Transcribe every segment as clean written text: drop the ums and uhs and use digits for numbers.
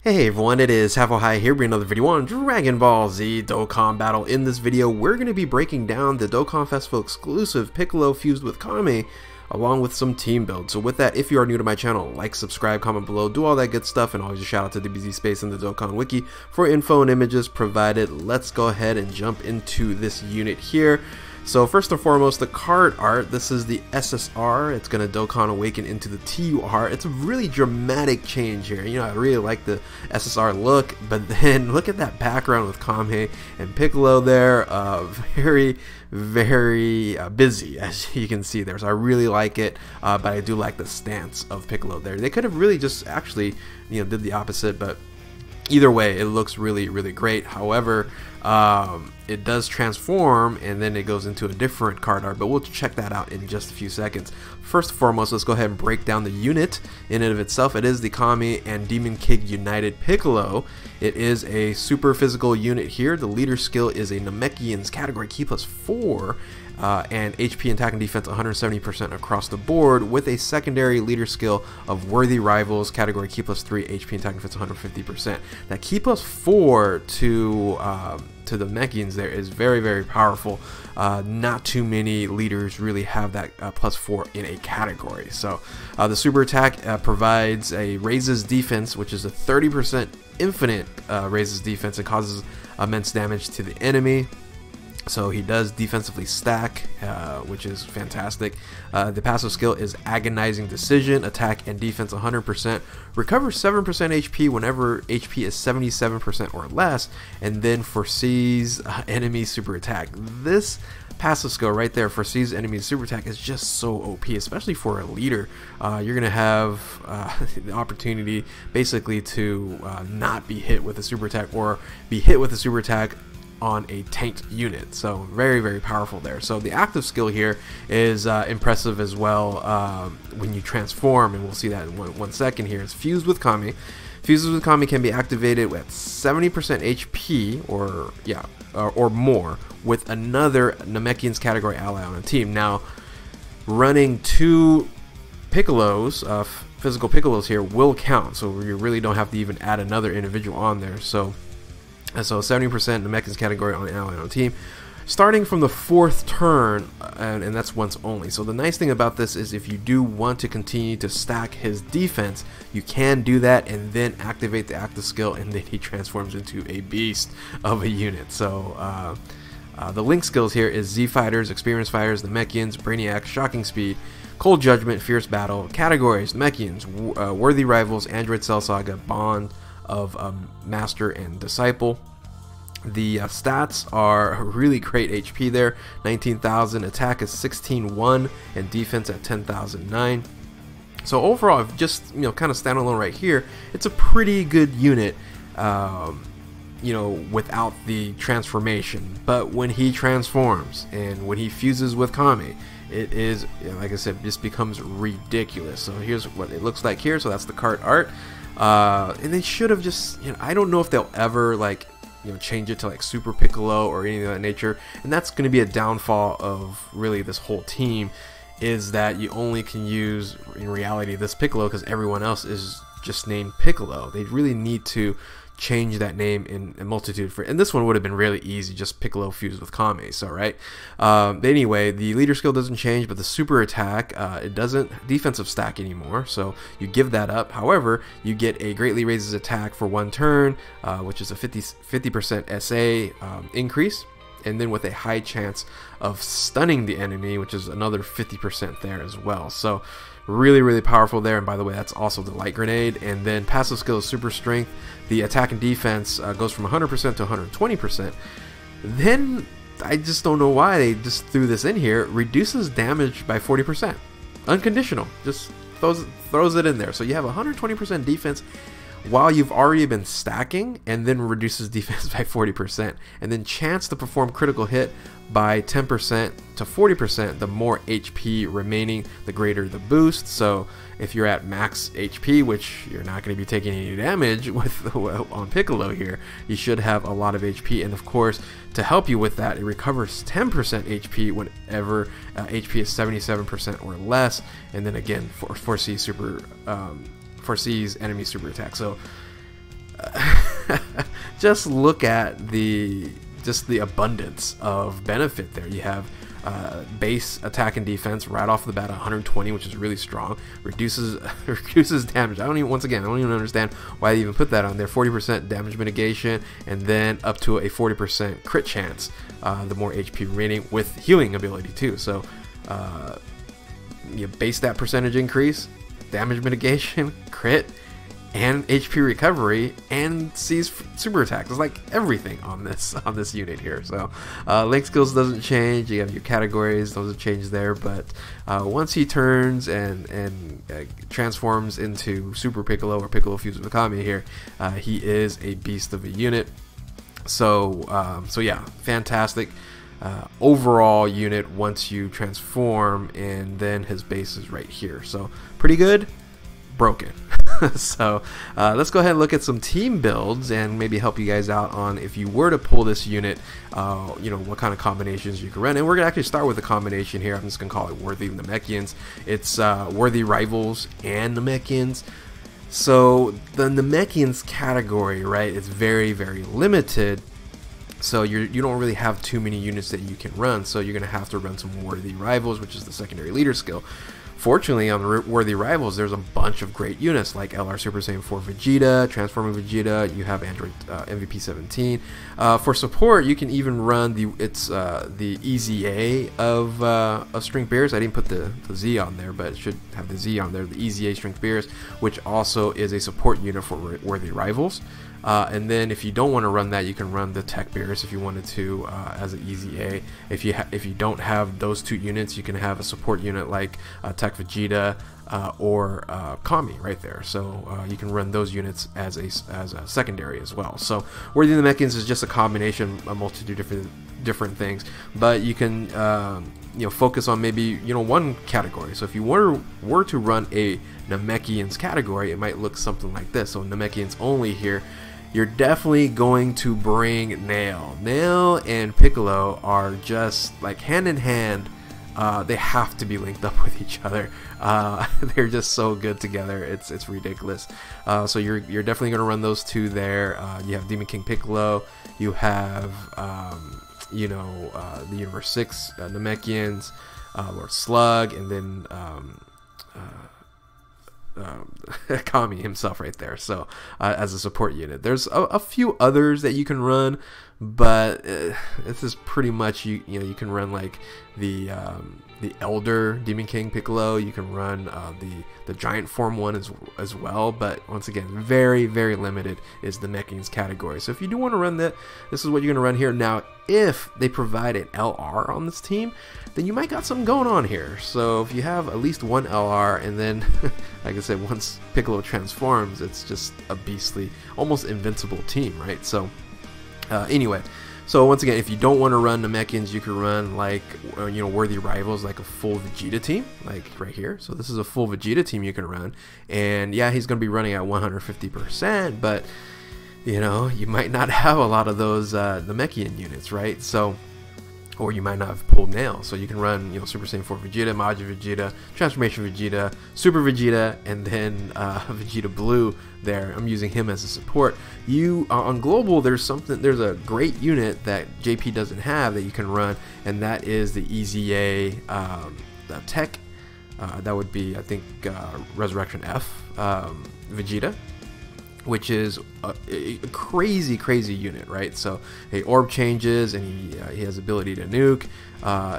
Hey everyone, it is High here bringing another video on Dragon Ball Z Dokkan Battle. In this video, we're going to be breaking down the Dokkan Fest Exclusive Piccolo fused with Kame, along with some team builds. So with that, if you are new to my channel, like, subscribe, comment below, do all that good stuff, and always a shout out to DBZ Space and the Dokkan Wiki for info and images provided. Let's go ahead and jump into this unit here. So first and foremost, the card art. This is the SSR. It's going to Dokkan Awaken into the TUR. It's a really dramatic change here. You know, I really like the SSR look, but then look at that background with Kame and Piccolo there. Very busy, as you can see there. So I really like it, but I do like the stance of Piccolo there. They could have really just actually, did the opposite, but either way, it looks really great. However, it does transform and then it goes into a different card art, but we'll check that out in just a few seconds. First and foremost, let's go ahead and break down the unit in and of itself. It is the Kame and Demon King United Piccolo. It is a super physical unit here. The leader skill is a Namekians category key +4. And HP attack and defense 170% across the board, with a secondary leader skill of Worthy Rivals category key +3, HP attack and defense 150%. That key +4 to the Namekians there is very powerful. Not too many leaders really have that +4 in a category. So the super attack provides a raises defense, which is a 30% infinite raises defense and causes immense damage to the enemy. So he does defensively stack, which is fantastic. The passive skill is Agonizing Decision, attack and defense 100%, recovers 7% HP whenever HP is 77% or less, and then foresees enemy super attack. This passive skill right there, foresees enemy super attack, is just so OP, especially for a leader. You're gonna have the opportunity basically to not be hit with a super attack, or be hit with a super attack on a tanked unit. So very powerful there. So the active skill here is impressive as well when you transform, and we'll see that in one second here. It's Fused with Kame. Fuses with Kame can be activated with 70% HP or more with another Namekians category ally on a team. Now, running two Piccolos, physical Piccolos here, will count, so you really don't have to even add another individual on there. So 70% Namekians category on an ally on a team, starting from the 4th turn, and that's once only. So the nice thing about this is, if you do want to continue to stack his defense, you can do that and then activate the active skill, and then he transforms into a beast of a unit. So the link skills here is Z Fighters, Experienced Fighters, Namekians, Brainiac, Shocking Speed, Cold Judgment, Fierce Battle. Categories: Namekians, Worthy Rivals, Android Cell Saga, Bond of Master and Disciple. The stats are really great. HP there 19,000, attack is 16,1, and defense at 10,009. So overall, just kind of standalone right here, it's a pretty good unit, without the transformation. But when he transforms and when he fuses with Kame, it is, like I said, just becomes ridiculous. So here's what it looks like here. So that's the card art. And they should have just, I don't know if they'll ever change it to like Super Piccolo or anything of that nature. And that's going to be a downfall of really this whole team, is that you only can use in reality this Piccolo because everyone else is just named Piccolo. They really need to change that name in a multitude and this one would have been really easy, just Piccolo fused with Kame. So right, anyway, the leader skill doesn't change, but the super attack, it doesn't defensive stack anymore, so you give that up. However, you get a greatly raises attack for 1 turn, which is a 50% SA increase, and then with a high chance of stunning the enemy, which is another 50% there as well. So really powerful there. And by the way, that's also the light grenade. And then passive skill is super strength. The attack and defense goes from 100% to 120%. Then I just don't know why they just threw this in here. Reduces damage by 40%, unconditional. Just throws it in there. So you have 120% defense while you've already been stacking, and then reduces defense by 40%, and then chance to perform critical hit by 10% to 40%. The more HP remaining, the greater the boost. So if you're at max HP, which you're not going to be taking any damage with on Piccolo here, you should have a lot of HP. And of course, to help you with that, it recovers 10% HP whenever HP is 77% or less, and then again foresees enemy super attack. So just look at the abundance of benefit there. You have base attack and defense right off the bat, 120, which is really strong. Reduces damage. I don't even understand why they even put that on there. 40% damage mitigation, and then up to a 40% crit chance. The more HP remaining with healing ability too. So you base that percentage increase, damage mitigation, crit, and HP recovery, and sees super attacks. It's like everything on this unit here. So link skills doesn't change. You have your categories, those change there. But once he turns and transforms into Super Piccolo or Piccolo fused with Kami here, he is a beast of a unit. So so yeah, fantastic overall unit once you transform, and then his base is right here. So pretty good, broken. So let's go ahead and look at some team builds and maybe help you guys out on if you were to pull this unit, you know, what kind of combinations you can run. And we're gonna actually start with a combination here. I'm just gonna call it Worthy Namekians. It's Worthy Rivals and Namekians. So the Namekians category, right, is very, very limited. So you don't really have too many units that you can run. So you're gonna have to run some Worthy Rivals, which is the secondary leader skill. Fortunately, on Worthy Rivals, there's a bunch of great units like LR Super Saiyan 4 Vegeta, Transforming Vegeta. You have Android MVP 17. For support, you can even run the EZA of Strength Bears. I didn't put the Z on there, but it should have the Z on there. The EZA Strength Bears, which also is a support unit for Worthy Rivals. And then if you don't want to run that, you can run the Tech Bears if you wanted to as an EZA. If you don't have those two units, you can have a support unit like Tech Vegeta or Kami right there. So you can run those units as a secondary as well. So Worthy Namekians is just a combination, a multitude of different things, but you can you know, focus on maybe, you know, one category. So if you were to run a Namekians category, it might look something like this. So Namekians only here. You're definitely going to bring Nail. Nail and Piccolo are just like hand in hand. They have to be linked up with each other. They're just so good together. It's ridiculous. So you're definitely going to run those two there. You have Demon King Piccolo. You have you know, the Universe 6 Namekians, Lord Slug, and then Kami himself right there. So as a support unit, there's a few others that you can run, but this is pretty much you know, you can run like the Elder Demon King Piccolo. You can run the Giant Form one as well, but once again, very, very limited is the Namekians category. So if you do want to run that, this is what you're going to run here. Now if they provide an LR on this team, then you might got something going on here. So if you have at least one LR, and then like I said, once Piccolo transforms, it's just a beastly, almost invincible team, right? So anyway, so once again, if you don't want to run Namekians, you can run like you know, Worthy Rivals, like a full Vegeta team, like right here. So this is a full Vegeta team you can run, and yeah, he's going to be running at 150%, but you know, you might not have a lot of those Namekian units, right? So, or you might not have pulled Nail, so you can run, you know, Super Saiyan 4 Vegeta, Majin Vegeta, Transformation Vegeta, Super Vegeta, and then Vegeta Blue there. I'm using him as a support. You on global, there's a great unit that JP doesn't have that you can run, and that is the EZA Tech. That would be, I think, Resurrection F Vegeta, which is a crazy unit, right? So a orb changes, and he has ability to nuke.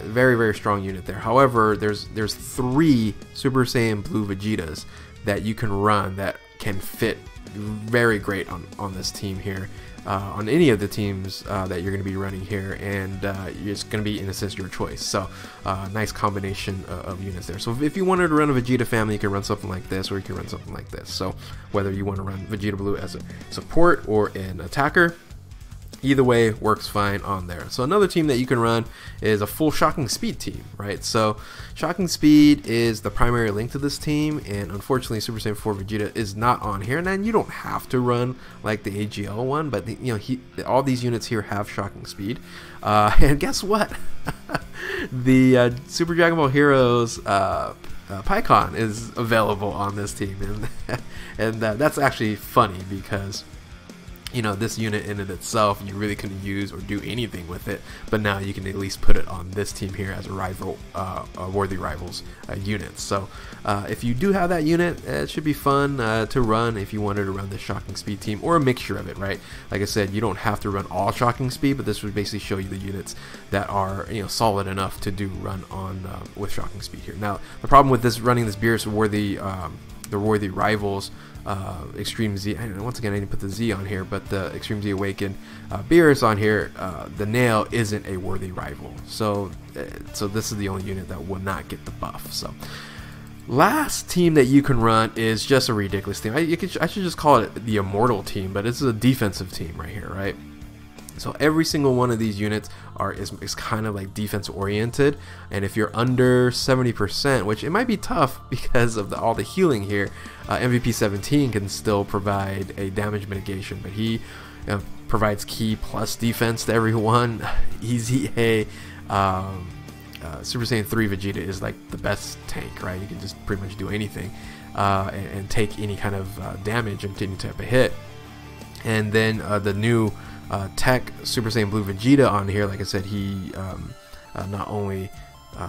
Very, very strong unit there. However, there's 3 Super Saiyan Blue Vegetas that you can run that can fit very great on this team here, on any of the teams that you're going to be running here, and it's going to be, in a sense, your choice. So nice combination of units there. So if you wanted to run a Vegeta family, you can run something like this, or you can run something like this. So whether you want to run Vegeta Blue as a support or an attacker, either way works fine on there. So another team that you can run is a full Shocking Speed team, right? So Shocking Speed is the primary link to this team, and unfortunately Super Saiyan 4 Vegeta is not on here. And then you don't have to run like the AGL one, but you know, all these units here have Shocking Speed. And guess what? The Super Dragon Ball Heroes Piccon is available on this team, and that's actually funny because you know, this unit in and itself you really couldn't use or do anything with it, but now you can at least put it on this team here as a rival, Worthy Rivals unit. So if you do have that unit, it should be fun to run if you wanted to run the Shocking Speed team, or a mixture of it, right? Like I said, you don't have to run all Shocking Speed, but this would basically show you the units that are, you know, solid enough to do run on with Shocking Speed here. Now the problem with this running this Beerus Worthy the Worthy Rivals Extreme Z, once again I didn't put the Z on here, but the Extreme Z Awakened Beerus on here, the Nail isn't a Worthy Rival, so this is the only unit that will not get the buff. So last team that you can run is just a ridiculous team. I should just call it the Immortal team, but it's a defensive team right here, right? So every single one of these units is kind of like defense oriented, and if you're under 70%, which it might be tough because of all the healing here, MVP 17 can still provide a damage mitigation, but he provides key plus defense to everyone. Easy A. Super Saiyan 3 Vegeta is like the best tank, right? You can just pretty much do anything and take any kind of damage and any type of hit. And then the new Tech Super Saiyan Blue Vegeta on here, like I said, he not only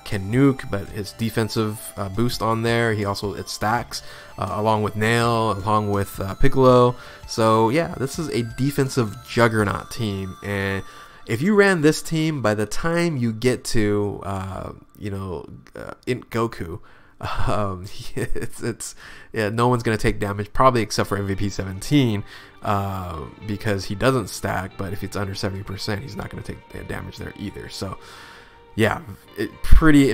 can nuke, but his defensive boost on there, it stacks along with Nail, along with Piccolo. So yeah, this is a defensive juggernaut team, and if you ran this team, by the time you get to Int Goku, yeah, no one's gonna take damage, probably except for MVP 17, because he doesn't stack. But if it's under 70%, he's not gonna take damage there either. So yeah, pretty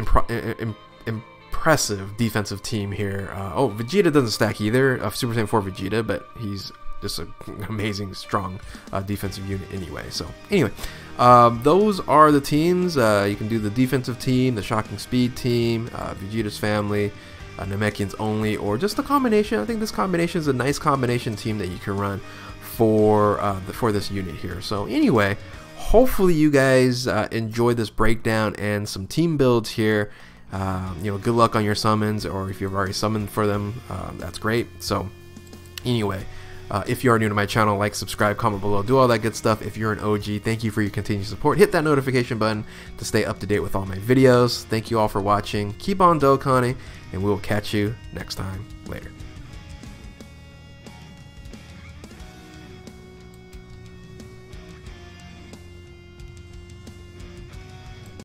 impressive defensive team here. Oh, Vegeta doesn't stack either, of Super Saiyan 4 Vegeta, but he's just an amazing, strong defensive unit anyway. So anyway, those are the teams. You can do the defensive team, the Shocking Speed team, Vegeta's family, Namekians only, or just a combination. I think this combination is a nice combination team that you can run for this unit here. So anyway, hopefully you guys enjoyed this breakdown and some team builds here. Good luck on your summons, or if you've already summoned for them, that's great. So anyway, if you are new to my channel, like, subscribe, comment below, do all that good stuff. If you're an OG, thank you for your continued support. Hit that notification button to stay up to date with all my videos. Thank you all for watching. Keep on Dokkaning, and we will catch you next time. Later.